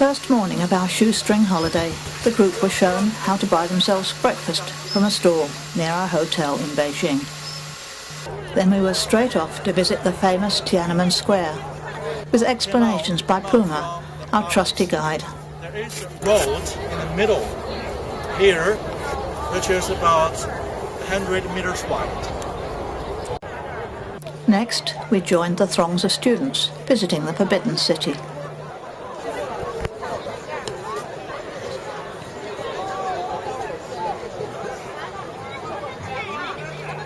first morning of our shoestring holiday, the group were shown how to buy themselves breakfast from a stall near our hotel in Beijing. Then we were straight off to visit the famous Tiananmen Square, with explanations by Puma, our trusty guide. There is a road in the middle here, which is about 100 meters wide. Next, we joined the throngs of students visiting the Forbidden City.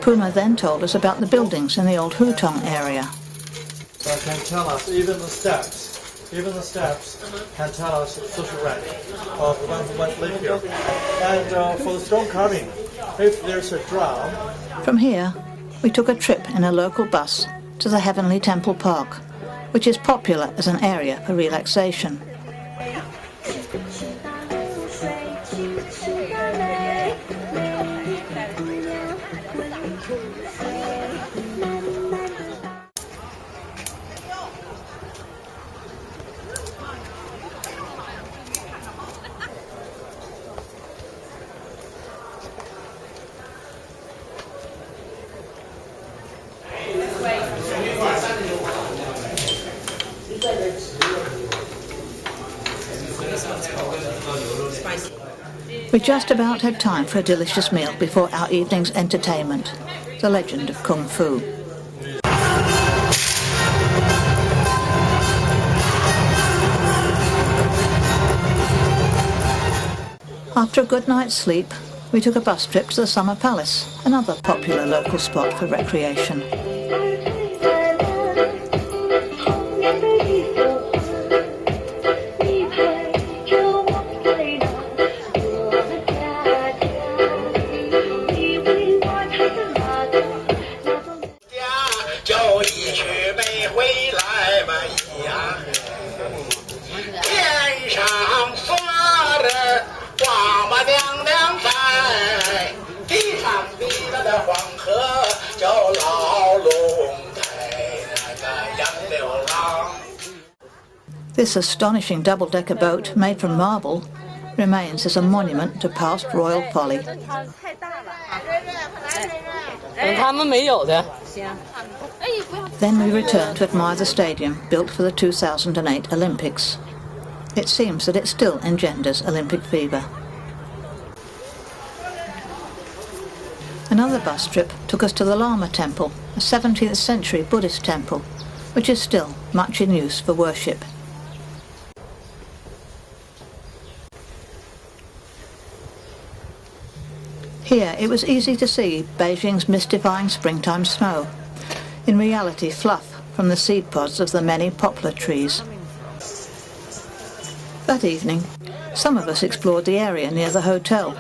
Puma then told us about the buildings in the old Hutong area. That can tell us, even the steps can tell us the social rank of the one who might live here. And for the stone carving, if there's a drum... From here, we took a trip in a local bus to the Heavenly Temple Park, which is popular as an area for relaxation. We just about had time for a delicious meal before our evening's entertainment, The Legend of Kung Fu. After a good night's sleep, we took a bus trip to the Summer Palace, another popular local spot for recreation. This astonishing double-decker boat, made from marble, remains as a monument to past royal folly. Then we returned to admire the stadium built for the 2008 Olympics. It seems that it still engenders Olympic fever. Another bus trip took us to the Lama Temple, a 17th century Buddhist temple, which is still much in use for worship. Here it was easy to see Beijing's mystifying springtime snow, in reality fluff from the seed pods of the many poplar trees. That evening, some of us explored the area near the hotel.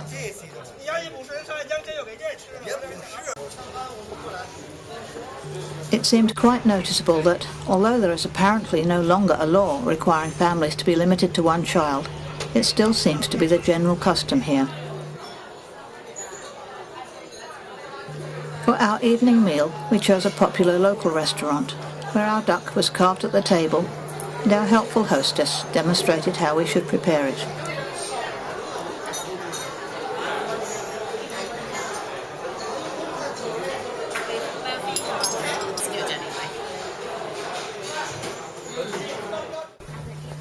It seemed quite noticeable that, although there is apparently no longer a law requiring families to be limited to one child, it still seems to be the general custom here. For our evening meal, we chose a popular local restaurant, where our duck was carved at the table, and our helpful hostess demonstrated how we should prepare it.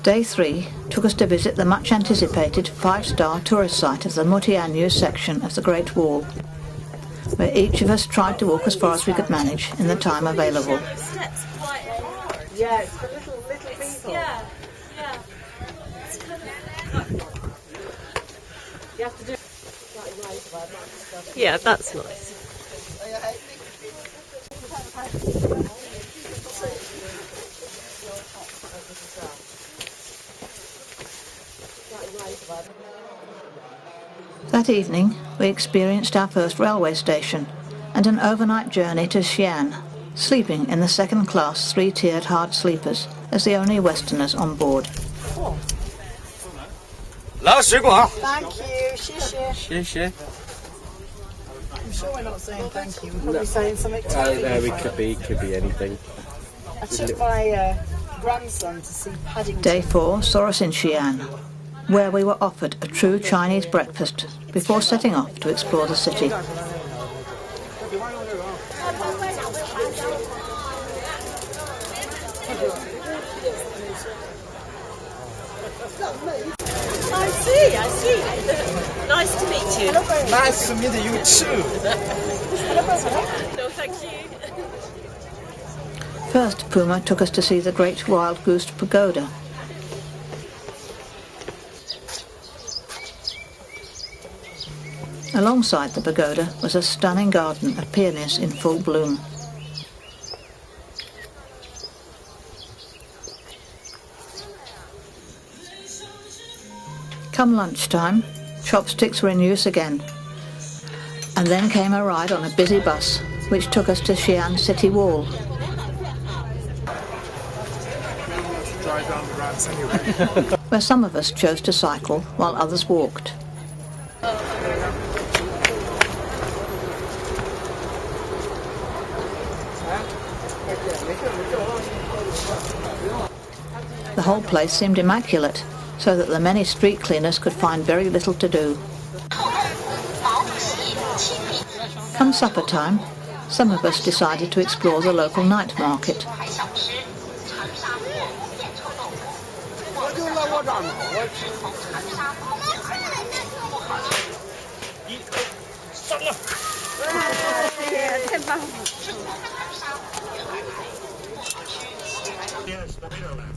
Day 3 took us to visit the much-anticipated 5-star tourist site of the Mutianyu section of the Great Wall, where each of us tried to walk as far as we could manage in the time available. Yeah, it's the little people. Yeah. You have to do it. Yeah, that's nice. That evening, we experienced our first railway station and an overnight journey to Xi'an, sleeping in the second-class 3-tiered hard sleepers as the only Westerners on board. Thank you, 谢谢. I'm sure we're not saying thank you. We're probably saying something to you. No, we could be anything. I took my grandson to see Paddington. Day 4 saw us in Xi'an, where we were offered a true Chinese breakfast before setting off to explore the city. I see. Nice to meet you. Nice to meet you too. No, thank you. First, Puma took us to see the Great Wild Goose Pagoda. Alongside the pagoda was a stunning garden of peonies in full bloom. Come lunchtime, chopsticks were in use again, and then came a ride on a busy bus which took us to Xi'an City Wall. Drive down the roads anyway. Where some of us chose to cycle while others walked. The whole place seemed immaculate, so that the many street cleaners could find very little to do. Come supper time, some of us decided to explore the local night market.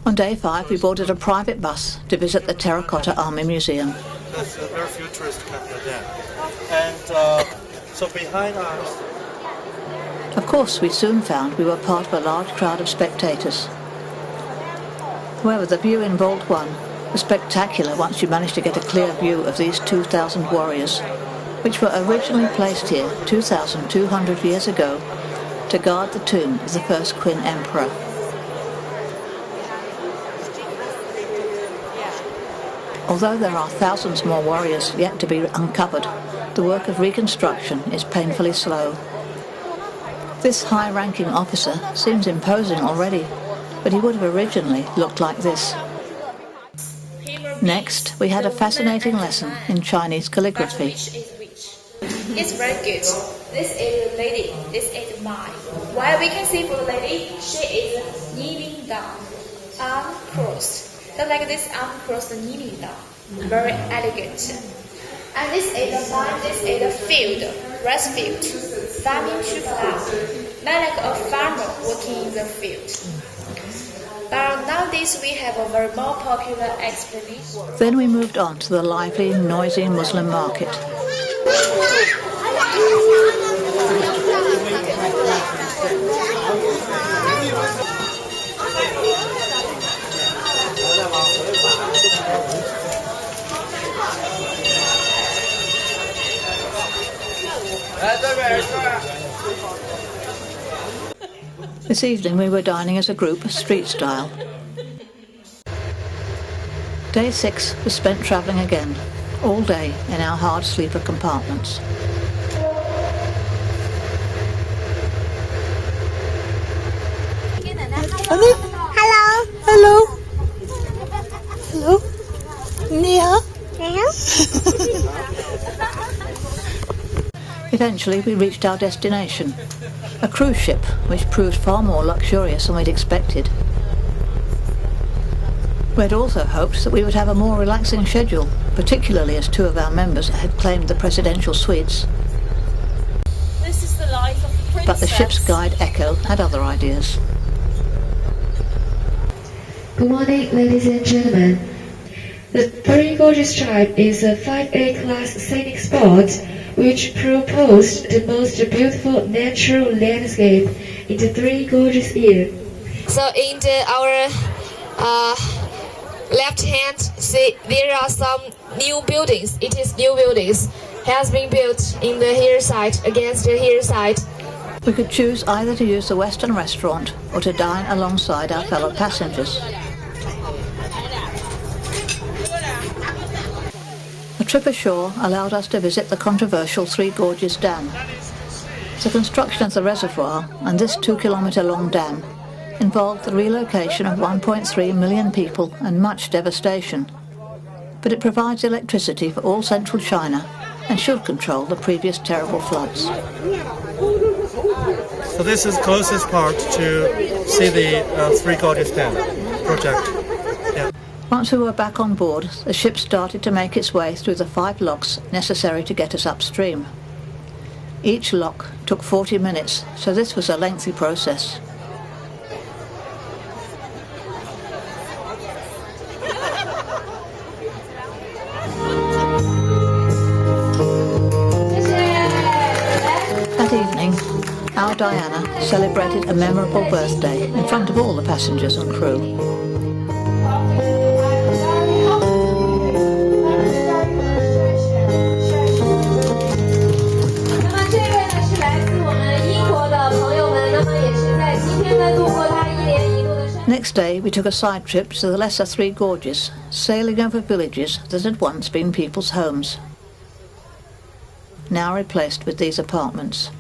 On day 5 we boarded a private bus to visit the Terracotta Army Museum. That's a very futuristic again. And so behind us... Of course, we soon found we were part of a large crowd of spectators. However, the view in Vault 1 was spectacular once you managed to get a clear view of these 2,000 warriors, which were originally placed here 2,200 years ago to guard the tomb of the first Qin Emperor. Although there are thousands more warriors yet to be uncovered, the work of reconstruction is painfully slow. This high-ranking officer seems imposing already, but he would have originally looked like this. Next, we had a fascinating lesson in Chinese calligraphy. It's very good. This is the lady, this is mine. While we can see for the lady, she is kneeling down, arm crossed. Just like this arm crossed kneeling down. Very elegant. And this is the mine, this is the field, rice field. Farming to flower. Not like a farmer working in the field. But nowadays we have a very more popular explanation. Then we moved on to the lively, noisy Muslim market. This evening we were dining as a group, street style. Day 6 was spent travelling again, all day in our hard sleeper compartments. Hello. Hello. Hello. Ni hao. Eventually we reached our destination, a cruise ship which proved far more luxurious than we'd expected. We had also hoped that we would have a more relaxing schedule, particularly as 2 of our members had claimed the presidential suites. This is the life of the princess. But the ship's guide Echo had other ideas. Good morning, ladies and gentlemen. The Three Gorges Tribe is a 5A class scenic spot which proposed the most beautiful natural landscape in the Three Gorges here. So in our left hand, see there are some new buildings. It is new buildings. Has been built in the hillside, against the hillside. We could choose either to use the Western restaurant or to dine alongside our fellow passengers. A trip ashore allowed us to visit the controversial Three Gorges Dam. The construction of the reservoir and this 2-kilometre long dam involved the relocation of 1.3 million people and much devastation. But it provides electricity for all central China and should control the previous terrible floods. So this is closest part to see the Three Gorges Dam project. Yeah. Once we were back on board, the ship started to make its way through the 5 locks necessary to get us upstream. Each lock took 40 minutes, so this was a lengthy process. That evening, our Diana celebrated a memorable birthday in front of all the passengers and crew. Next day we took a side trip to the lesser Three Gorges, sailing over villages that had once been people's homes, now replaced with these apartments.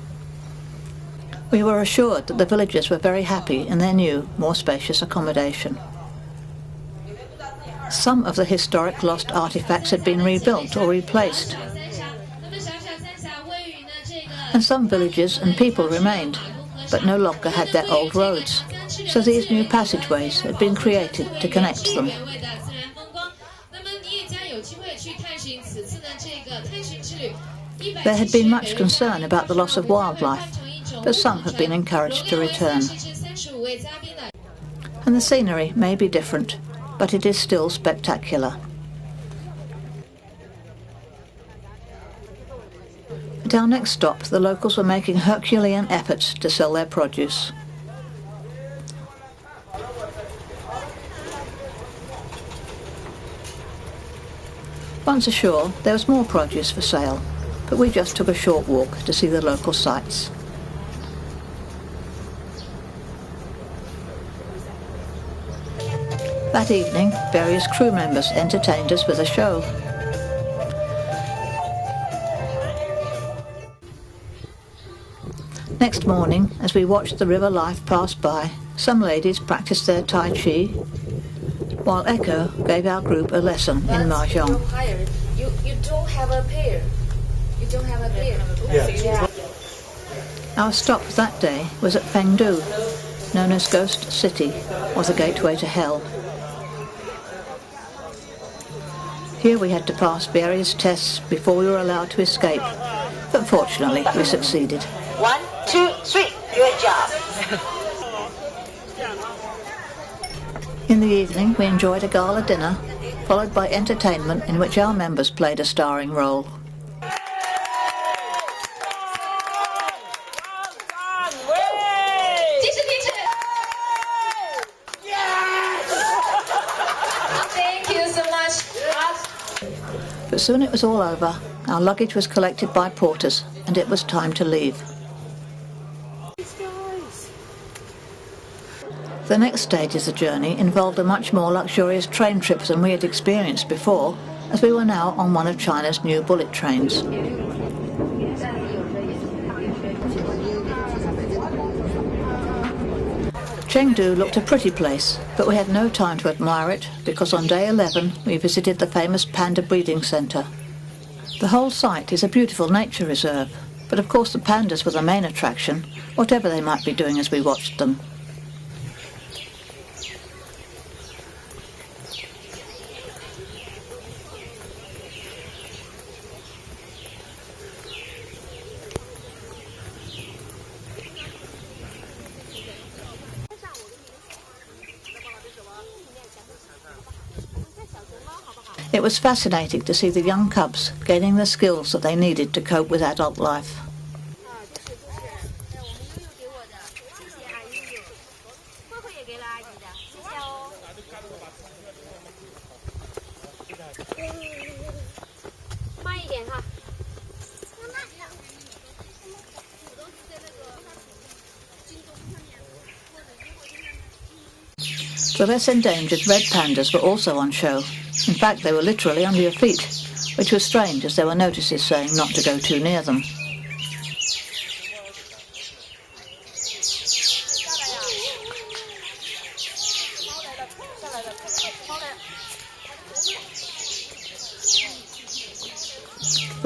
We were assured that the villagers were very happy in their new, more spacious accommodation. Some of the historic lost artifacts had been rebuilt or replaced, and some villages and people remained, but no longer had their old roads, so these new passageways had been created to connect them. There had been much concern about the loss of wildlife, but some have been encouraged to return. And the scenery may be different, but it is still spectacular. At our next stop, the locals were making Herculean efforts to sell their produce. Once ashore, there was more produce for sale, but we just took a short walk to see the local sights. That evening, various crew members entertained us with a show. Next morning, as we watched the river life pass by, some ladies practiced their Tai Chi, while Echo gave our group a lesson in Mahjong. You don't have a pair. You don't have a pair. Yeah. Our stop that day was at Fengdu, known as Ghost City, or the gateway to hell. Here we had to pass various tests before we were allowed to escape, but fortunately we succeeded. 1, 2, 3. Good job. In the evening we enjoyed a gala dinner, followed by entertainment in which our members played a starring role. Thank you so much. But soon it was all over. Our luggage was collected by porters, and it was time to leave. The next stage of the journey involved a much more luxurious train trip than we had experienced before, as we were now on one of China's new bullet trains. Chengdu looked a pretty place, but we had no time to admire it because on day 11 we visited the famous panda breeding centre. The whole site is a beautiful nature reserve, but of course the pandas were the main attraction, whatever they might be doing as we watched them. It was fascinating to see the young cubs gaining the skills that they needed to cope with adult life. The less endangered red pandas were also on show. In fact, they were literally under your feet, which was strange as there were notices saying not to go too near them.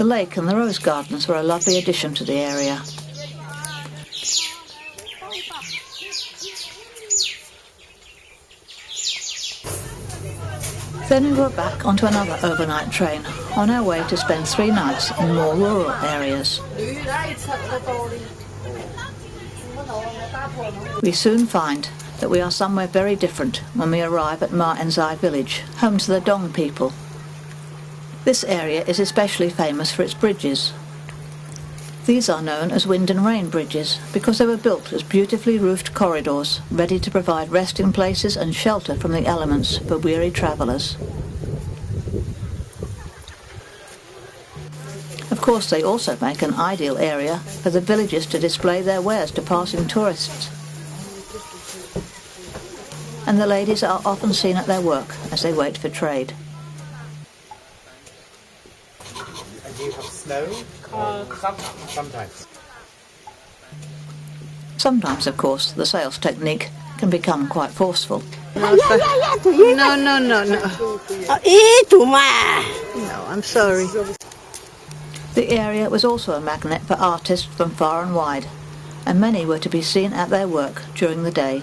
The lake and the rose gardens were a lovely addition to the area. Then we were back onto another overnight train, on our way to spend 3 nights in more rural areas. We soon find that we are somewhere very different when we arrive at Ma Enzai village, home to the Dong people. This area is especially famous for its bridges. These are known as wind and rain bridges because they were built as beautifully roofed corridors, ready to provide resting places and shelter from the elements for weary travellers. Of course, they also make an ideal area for the villagers to display their wares to passing tourists. And the ladies are often seen at their work as they wait for trade. And do you have snow? Sometimes. Sometimes, of course, the sales technique can become quite forceful. No, I'm sorry. The area was also a magnet for artists from far and wide, and many were to be seen at their work during the day.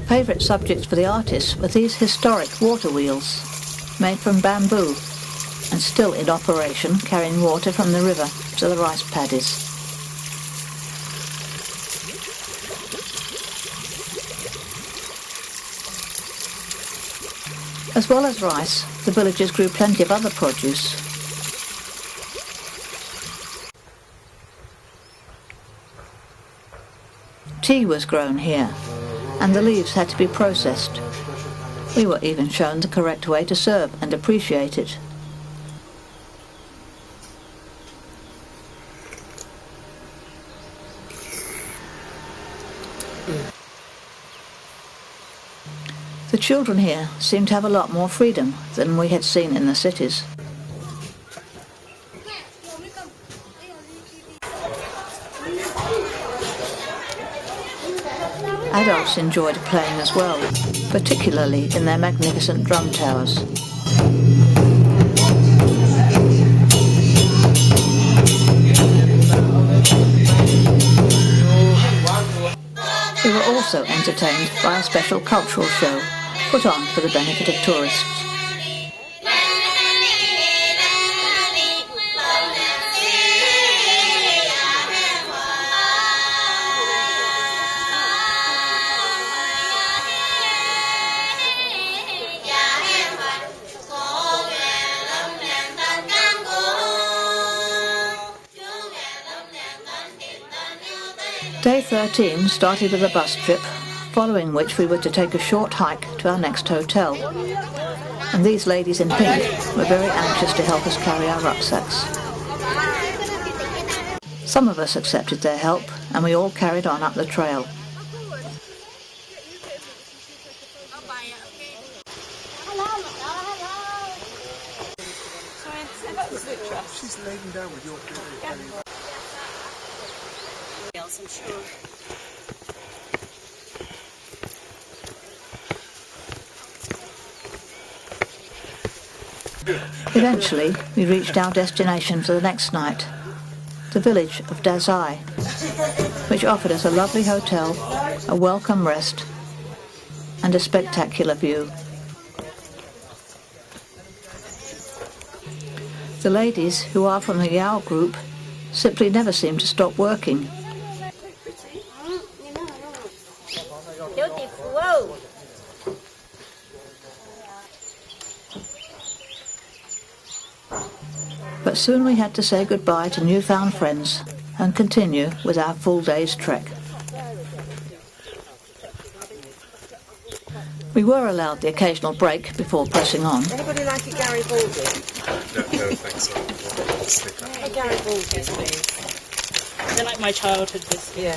Favourite subjects for the artists were these historic water wheels, made from bamboo and still in operation, carrying water from the river to the rice paddies. As well as rice, the villagers grew plenty of other produce. Tea was grown here, and the leaves had to be processed. We were even shown the correct way to serve and appreciate it. The children here seemed to have a lot more freedom than we had seen in the cities. Adults enjoyed playing as well, particularly in their magnificent drum towers. We were also entertained by a special cultural show put on for the benefit of tourists. Day 13 started with a bus trip, following which we were to take a short hike to our next hotel. And these ladies in pink were very anxious to help us carry our rucksacks. Some of us accepted their help, and we all carried on up the trail. She's laden down with your I'm sure. Eventually, we reached our destination for the next night, the village of Dazai, which offered us a lovely hotel, a welcome rest, and a spectacular view. The ladies, who are from the Yao group, simply never seem to stop working. But soon we had to say goodbye to newfound friends and continue with our full day's trek. We were allowed the occasional break before pressing on. Anybody like a Garibaldi? No, thanks. I'll stick that. A Garibaldi, please. They're like my childhood biscuits. Yeah.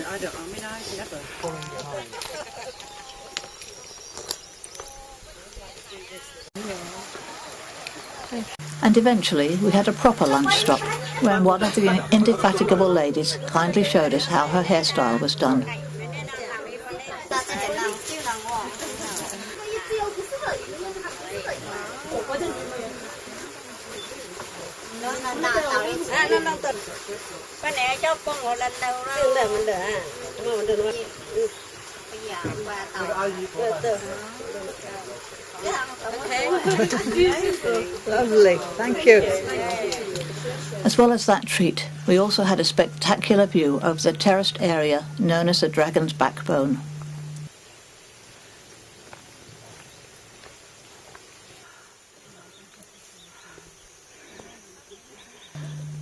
I've never. And eventually we had a proper lunch stop when one of the indefatigable ladies kindly showed us how her hairstyle was done. Lovely, thank you. As well as that treat, we also had a spectacular view of the terraced area known as the Dragon's Backbone.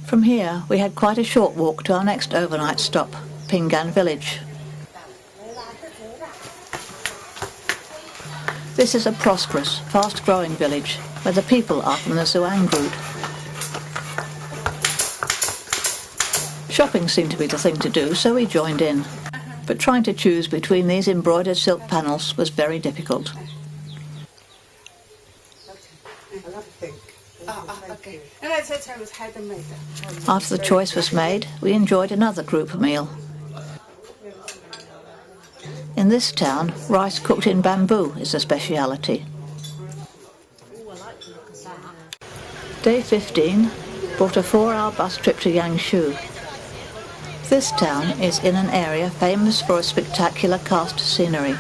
From here, we had quite a short walk to our next overnight stop, Pinggan village. This is a prosperous, fast-growing village where the people are from the Zhuang group. Shopping seemed to be the thing to do, so we joined in. But trying to choose between these embroidered silk panels was very difficult. After the choice was made, we enjoyed another group meal. In this town, rice cooked in bamboo is a speciality. Day 15 brought a 4-hour bus trip to Yangshu. This town is in an area famous for its spectacular karst scenery,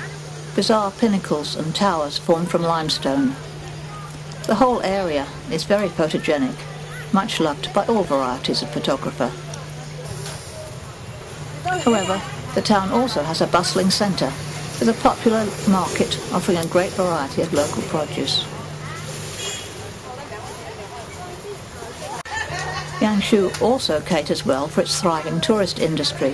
bizarre pinnacles and towers formed from limestone. The whole area is very photogenic, much loved by all varieties of photographer. However, the town also has a bustling centre with a popular market offering a great variety of local produce. Yangshu also caters well for its thriving tourist industry.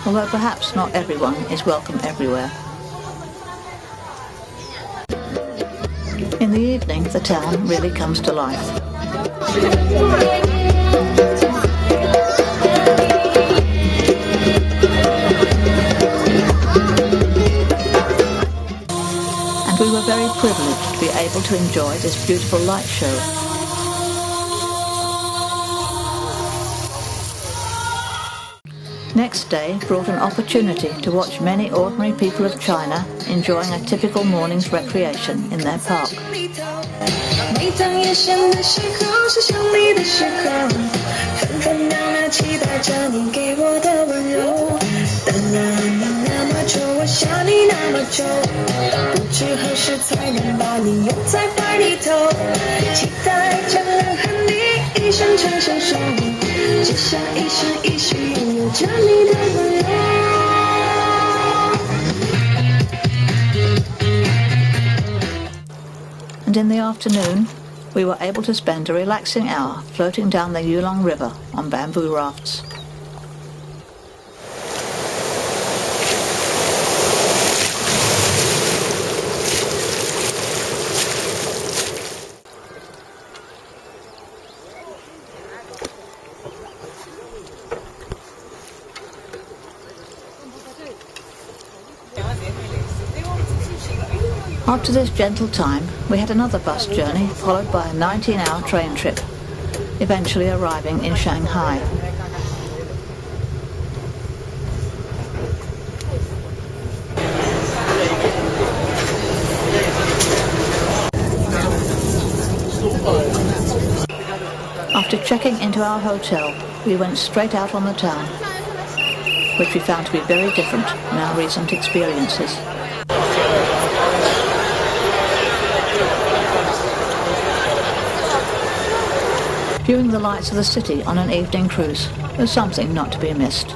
Although perhaps not everyone is welcome everywhere. In the evening, the town really comes to life. And we were very privileged to be able to enjoy this beautiful light show. Next day brought an opportunity to watch many ordinary people of China enjoying a typical morning's recreation in their park. And in the afternoon, we were able to spend a relaxing hour floating down the Yulong River on bamboo rafts. After this gentle time, we had another bus journey followed by a 19-hour train trip, eventually arriving in Shanghai. After checking into our hotel, we went straight out on the town, which we found to be very different from our recent experiences. Viewing the lights of the city on an evening cruise was something not to be missed.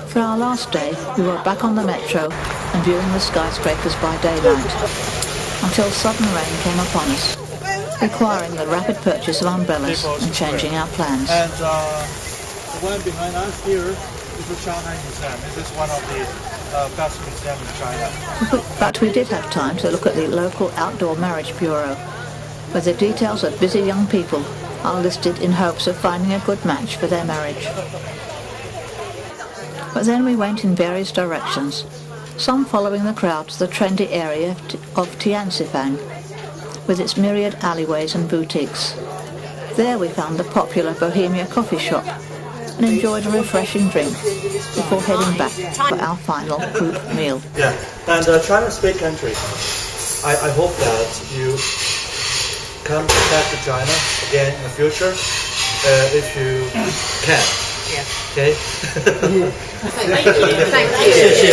For our last day, we were back on the metro and viewing the skyscrapers by daylight, until sudden rain came upon us, requiring the rapid purchase of umbrellas and changing our plans. And the one behind us here is the Shanghai Museum. This is one of the best museums in China. But we did have time to look at the local outdoor marriage bureau, with the details of busy young people are listed in hopes of finding a good match for their marriage. But then we went in various directions, some following the crowd to the trendy area of Tianxifang, with its myriad alleyways and boutiques. There we found the popular Bohemia coffee shop and enjoyed a refreshing drink before heading back for our final group meal. Yeah, and China is a big country. I hope that you come back to China again in the future if you can. Yeah. Okay? Thank you.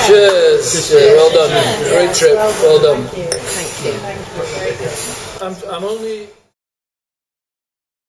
Cheers. Well done. Great trip. Well done. Thank you. I'm only